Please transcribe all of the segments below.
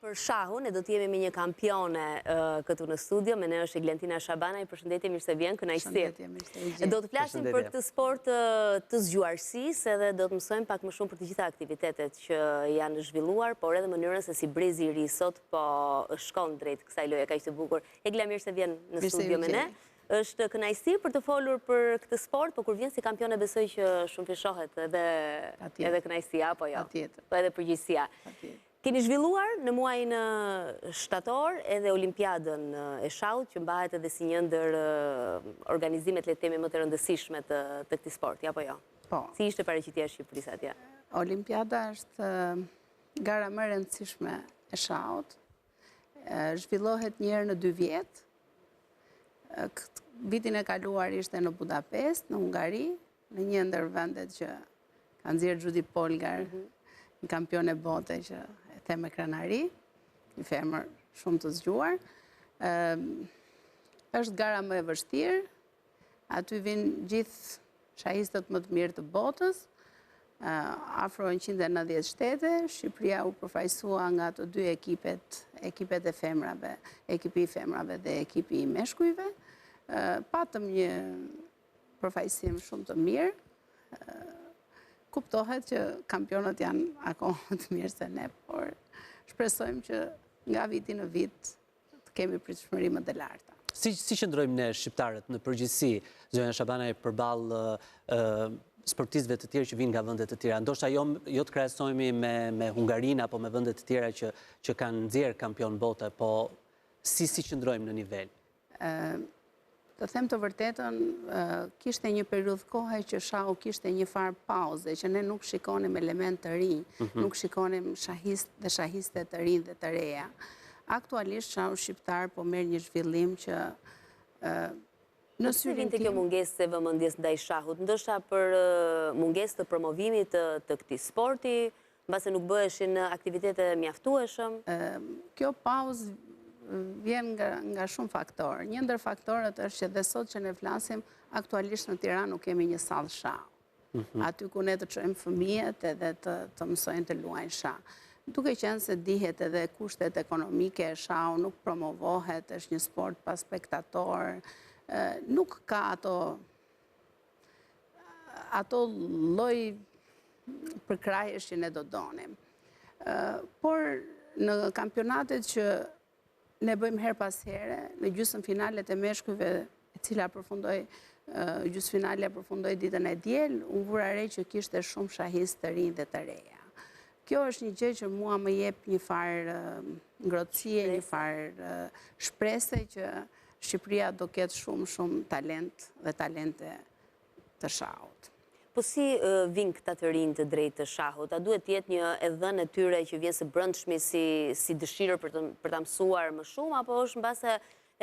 për shahun, e do t'jemi me një kampione këtu në studio, me ne është Eglentina Shabana, i përshëndetje, mirë se vjen, kënaqësi. Përshëndetje, mirë se vjen. Do të flasim për këtë sport të zgjuarsisë, edhe do të mësojmë pak më shumë për të gjitha aktivitetet që janë zhvilluar, por edhe mënyrën se si brezi i ri sot po shkon drejt kësaj loje kaq të bukur. Egla, mirë se vjen në studio me ne. Është kënaqësi për të folur për këtë sport, por kur vjen si kampione besoj që shumë fishohet edhe kënaqësia, apo jo? Po edhe përgjegjësia. Keni zhvilluar në muajin shtator edhe Olimpiadën e shahut, që mbahet edhe si një ndër organizimet, le të themi, më të rëndësishme të këtij sporti, apo jo? Po. Si ishte paraqitja e Shqipërisë atje? Olimpiada është gara më e rëndësishme e shahut. Zhvillohet një herë në 2 vjet. Vitin e kaluar ishte në Budapest, në Hungari, në një ndër vendet që ka nxjerrë Judy Polgar, një kampione bote që e the me krenari, një femër shumë të zgjuar. Është gara më e vështirë, aty vinë gjithë shahistët më të mirë të botës, afro 190 shtete, Shqipëria u përfaqësua nga të 2 ekipet e femrave, ekipi i femrave dhe ekipi i meshkujve. Patëm një përfaqësim shumë të mirë. Kuptohet që kampionët janë akoma të mirë se ne, por shpresojmë që nga viti në vit të kemi pritshmëri më të larta. Si qëndrojmë ne shqiptarët në përgjithësi, zonja Shabana, përballë sportistëve të tjerë që vinë nga vende të tjera? Ndoshta jo të krahasojmë me Hungarinë apo me vende të tjera që kanë nxjerrë kampion bote, po si qëndrojmë në nivel? Të them të vërtetën, kishte një periudhë kohe që shahu kishte një farë pauze, që ne nuk shikonim element të rinj, nuk shikonim shahiste dhe shahiste të rinj dhe të reja. Aktualisht shahu shqiptar po merr një zhvillim që në syrin tim... kjo mungesë e vëmendjes ndaj shahut, ndoshta për mungesë të promovimit të këtij sporti, mbase nuk bëheshin aktivitete mjaftueshëm? Kjo pauzë vjen nga shumë faktorë. Një ndër faktorët është që dhe sot që ne flasim, aktualisht në Tiranë nuk kemi një sallë shahu. Aty ku ne të çojmë fëmijët edhe të mësojnë të luajnë shah. Duke qenë se dihet edhe kushtet ekonomike e shahu nuk promovohet, është një sport pa spektator, nuk ka ato lloj përkrahjesh që ne do donim. Por në kampionatet që ne bëjmë her pas here, në gjysmë finalet e meshkujve, e cila përfundoi gjysmë finale përfundoi ditën e diel, u vura re që kishte shumë shahist të rinj dhe të reja. Kjo është një gjë që mua më jep një farë ngrohtësie, një farë shprese që Shqipëria do ketë shumë talent dhe talente të shahut. Po si vinë këta të rinj të drejtë të shahut? A duhet jetë një dhënë e tyre që vjen së brendshmi si dëshirë për ta mësuar më shumë, apo është mbase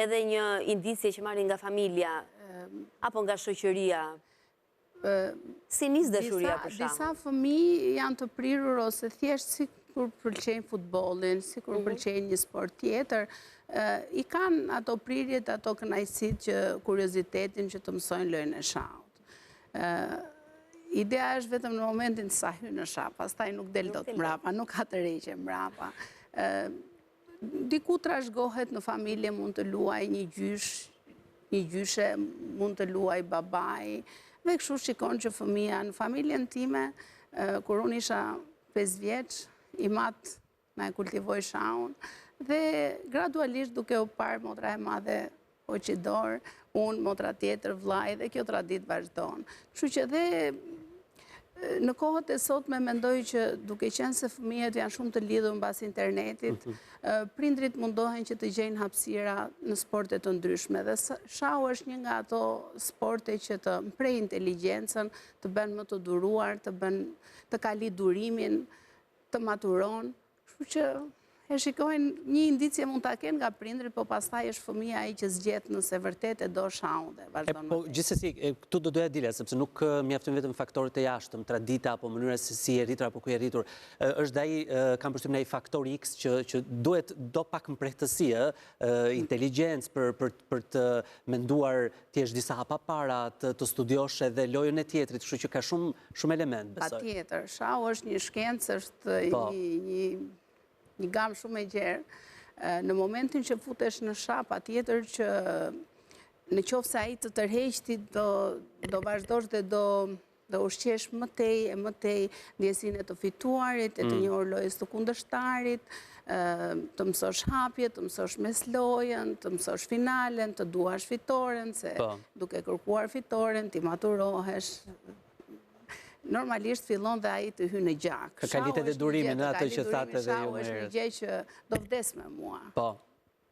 edhe një indicie që marrin nga familja apo nga shoqëria? Si nis dashuria për shahun? Disa fëmijë janë të prirur ose thjesht sikur pëlqejnë futbollin, sikur pëlqejnë një sport tjetër, i kanë ato prirjet, ato kënaqësitë, kuriozitetin që të mësojnë lojën e shahut. Ideja është vetëm në momentin sa hyn në shah, pastaj nuk del dot mbrapa, nuk ka të rreqe mbrapa. Diku trashëgohet në familje, mund të luaj një gjyshe, mund të luaj babai, dhe kështu shikon që fëmia në familjen time, kur unë isha 5 vjeç, i mat na e kultivoi shahun, dhe gradualisht duke u parë motra e madhe Oqidor, unë, motra tjetër, vllai, dhe kjo traditë vazhdon. Kështu që dhe në kohët e sotme mendoj që duke qenë se fëmijët janë shumë të lidhur mbas internetit, prindrit mundohen që të gjejnë hapësira në sporte të ndryshme, dhe shahu është një nga ato sporte që të mprej inteligjencën, të bën më të duruar, të kali durimin, të maturon. Kështu që e shikojnë, një indicie mund ta kenë nga prindrit, po pastaj është fëmia ai që zgjedh nëse vërtet e do shahun dhe vazhdon. Po gjithsesi, këtu do doja dile, sepse nuk mjaftojnë vetëm faktorët e jashtëm, tradita apo mënyra se si e rritur apo ku e rritur. Është ai, kam përshtypjen, ai faktori X që duhet do pak mbretësi, inteligjencë për të menduar ti jesh disa hapa para, të studiosh edhe lojën e tjetrit, kështu që ka shumë element, besoj. Patjetër, shahu është një shkencë, është një një gamë shumë e gjerë. Në momentin që futesh në shap, atjetër që në qoftë se ai të tërheqti, do vazhdosh dhe do ushqesh më tej ndjesinë e të fituarit, e të një lojës të kundërshtarit, të mësosh hapjet, të mësosh mes lojën, të mësosh finalen, të duash fitoren, se duke kërkuar fitoren, ti maturohesh. Normalisht fillon dhe ai të hynë në gjak. Kalitet e durimin në atë që thatë edhe ju Shahu është një gjë që do vdes me mua.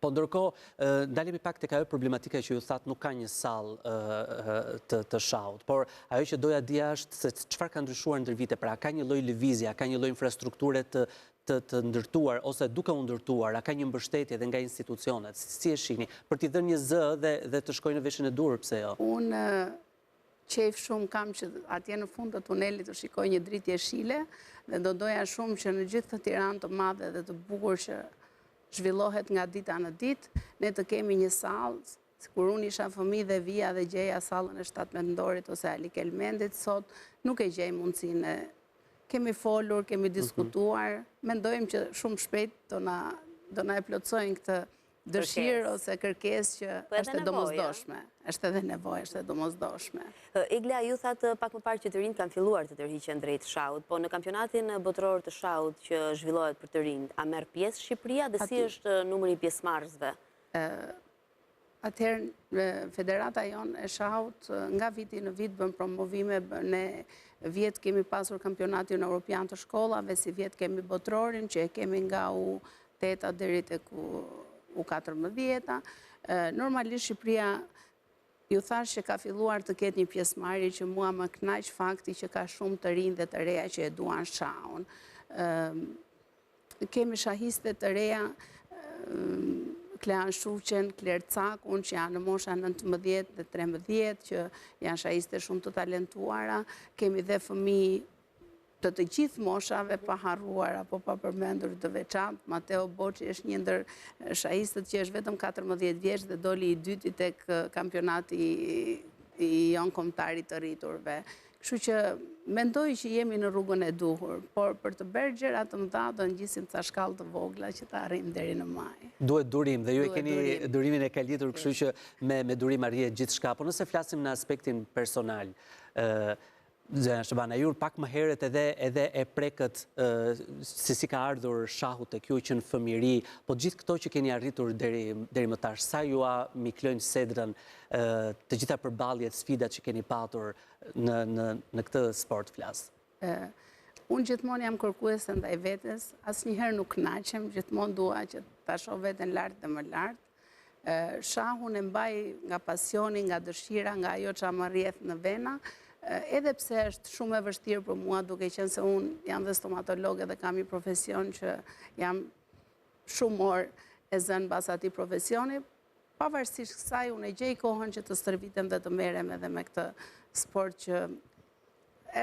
Po ndërkohë, dalemi pak tek ajo problematika që ju thatë nuk ka një sallë të shahut, por ajo që doja dija është se çfarë ka ndryshuar ndër vite, pra ka një lloj lëvizje, ka një lloj infrastrukture të ndërtuar ose duke u ndërtuar, a ka një mbështetje edhe nga institucionet, si e shihni, për t'i dhënë një zë dhe të shkojnë në veshën e dur, pse jo? Unë qef shumë kam që atje në fund të tunelit të shikoj një dritë jeshile dhe do doja shumë që në gjithë të Tiranë të madhe dhe të bukur që zhvillohet nga dita në ditë, ne të kemi një sallë, kur unë isha fëmijë dhe vija dhe gjeja sallën e 17-mendorit ose Ali Kelmendit, sot nuk e gjej mundësinë. Kemi folur, kemi diskutuar, mendojmë që shumë shpejt do na e plotsojnë këtë dëshirë ose kërkesë që është e domosdoshme. Është edhe nevojë, është e domosdoshme. Igla, ju thatë pak më parë që të rinjt kanë filluar të tërhiqen drejt shahut, po në kampionatin botror të shahut që zhvillohet për të rinjt, a merr pjesë Shqipëria dhe si është numri i pjesëmarrësve? Atëherë Federata jonë e shahut nga viti në vit bën promovime, ne vjet kemi pasur kampionatin evropian të shkollave, si vjet kemi botrorin që e kemi nga U8 deri tek U14. Normalisht Shqipëria ju thash që ka filluar të ketë një pjesëmarrje që mua më kënaq fakti që ka shumë të rinj dhe të reja që e duan shahun. Kemi shahiste të reja, Klean Shuqen, Kler Cakun, që janë në mosha 19 dhe 13, që janë shahiste shumë të talentuara. Kemi dhe fëmijë të gjithë moshave pa harruar apo pa përmendur të veçantë. Mateo Boçi është një ndër shahistët që është vetëm 14 vjeç dhe doli i dyti tek kampionati i jonkombëtarit të rriturve. Kështu që mendoj që jemi në rrugën e duhur, por për të bërë gjëra të mëdha do ngjisim ca shkallë të vogla që të arrijmë deri në maj. Duhet durim dhe ju e keni durimin e kalitur, kështu që me durim arrihet gjithçka. Po nëse flasim në aspektin personal, Zena Shëbana, ju pak më herët edhe e prekët se si ka ardhur shahu tek ju që në fëmijëri, po gjithë këto që keni arritur deri më tash, sa ju a miklojnë sedrën të gjitha përballjet, sfidat që keni patur në këtë sport flas? Unë gjithmonë jam kërkuese ndaj vetes, asnjëherë nuk kënaqem, gjithmonë dua që ta shoh veten lart dhe më lart. Shahun e mbaj nga pasioni, nga dëshira, nga ajo që më rrjedh në vena. Edhe pse është shumë e vështirë për mua, duke qenë se unë jam dhe stomatologe dhe kam një profesion që jam shumë orë e zënë bas atij profesioni, pavarësisht kësaj unë e gjej kohën që të stërvitem dhe të merrem edhe me këtë sport që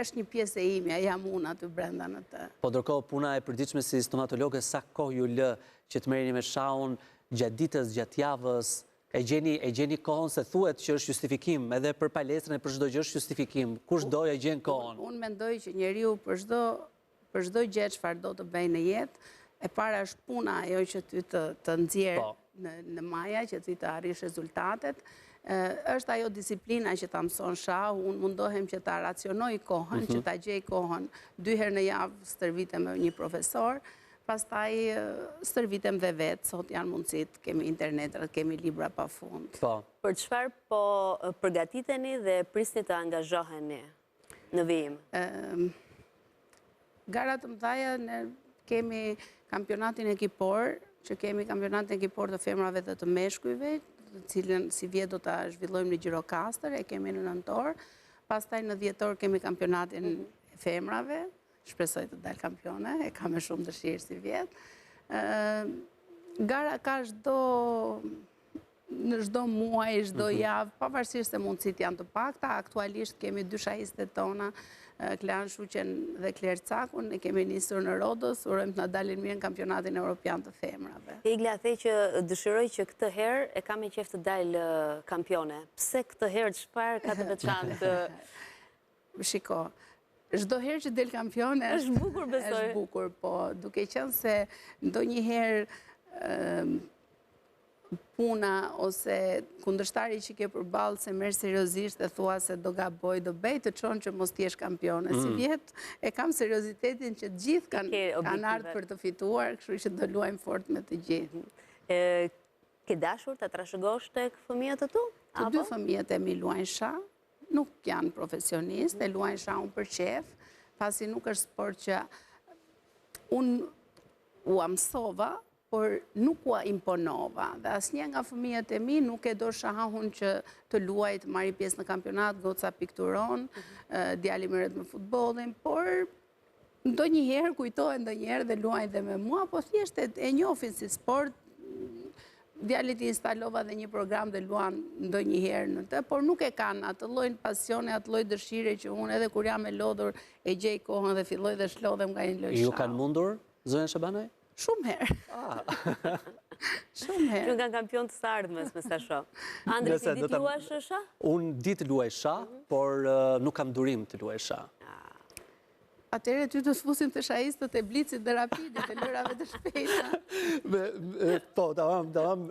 është një pjesë e imja, jam unë aty brenda në të. Po ndërkohë puna e përditshme si stomatologe, sa kohë ju lë që të merreni me shahun gjatë ditës, gjatë javës? E gjeni kohën, se thuhet që është justifikim, edhe për palestrën e për çdo gjë është justifikim. Kush do e gjen kohën? Unë mendoj që njeriu për çdo gjë çfarë do të bëjë në jetë, e para është puna ajo që ty të nxjerr në maja, që ti të arrish rezultatet. Është ajo disiplina që ta mëson shahu, unë mundohem që ta racionoj kohën, që ta gjej kohën 2 herë në javë stërvitem me një profesor. Pastaj stërvitem dhe vetë, sot janë mundësit, kemi internet, kemi libra pa fund. Për çfarë po përgatiteni dhe prisni të angazhoheni në vijim? Garat të mëdha ne kemi kampionatin ekipor, që kemi kampionatin ekipor të femrave dhe të meshkujve, të cilën si vjet do ta zhvillojmë në Gjirokastër, e kemi në nëntor. Pastaj në dhjetor kemi kampionatin e femrave. Shpresoj të dalë kampione, e ka me shumë dëshirë si vjetë. Gara ka në çdo muaj, çdo javë, pavarësisht se mundësit janë të pakta. Aktualisht kemi 2 shahistet tona, Klean Shuqen dhe Kler Cakun, e kemi nisur në Rodos, urojmë të na dalin mirë në kampionatin evropian të femrave. Igla, the që dëshiroj që këtë herë e kam me qejf të dalë kampione. Pse këtë herë, çfarë ka të veçantë? Shiko, çdo herë që del kampione Është bukur, besoj. Është bukur, po duke qenë se ndonjëherë puna ose kundërshtari që ke përballë se merr seriozisht e thua se do gaboj, do bëj të çon që mos t'jesh kampione. Si vjet e kam seriozitetin që të gjithë kanë ardhur për të fituar, kështu që do luajmë fort me të gjithë. Ke dashur të trashëgosh tek fëmijët e tu? Të dy fëmijët e mi luajnë shah, nuk janë profesionistë, e luajnë shah unë për qef, pasi nuk është sport që unë u amsova, por nuk u imponova. Dhe asnjë nga fëmijët e mi nuk e do shahun që të luaj, të marri pjesë në kampionat, goca pikturon, djali merret me futbollin, por ndonjëherë kujtohen ndonjëherë dhe luajnë dhe me mua, po thjesht e njohin si sport. Djalit i instalova dhe një program dhe luan ndonjëherë në të, por nuk e kanë atë lloj pasione, atë lloj dëshire që unë edhe kur jam e lodhur e gjej kohën dhe filloj dhe shlodhem nga një lojë shahu. Ju kanë mundur, zonja Shabanaj? Shumë herë. Shumë herë. Ju nga kampion të ardhmes, me sa shoh. Andri, ti di të luash shah? Unë di të luaj shah, por nuk kam durim të luaj shah. Atëherë ty të sfusim të shahistët e Blicit dhe Rapidit, e lojrave të shpejta. Po, tamam,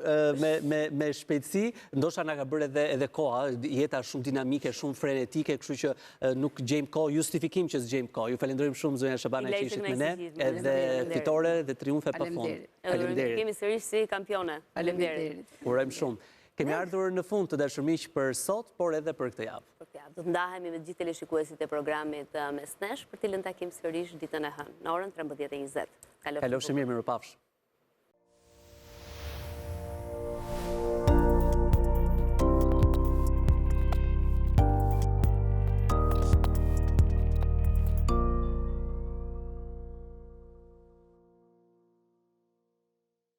me shpejtësi, ndoshta na ka bërë edhe koha, jeta shumë dinamike, shumë frenetike, kështu që nuk gjejmë kohë, justifikim që s'gjejmë kohë. Ju falenderojmë shumë zonja Shabana që ishit me ne, edhe fitore dhe triumfe pafund. Faleminderit. Kemi sërish si kampione. Faleminderit. Urojmë shumë. Kemi ardhur në fund të dashur miq për sot, por edhe për këtë javë. Do të ndahemi me gjithë teleshikuesit e programit Mesnesh për të lënë takim sërish ditën e hënë, në orën 13:20. Kalofshi mirë, mirupafsh.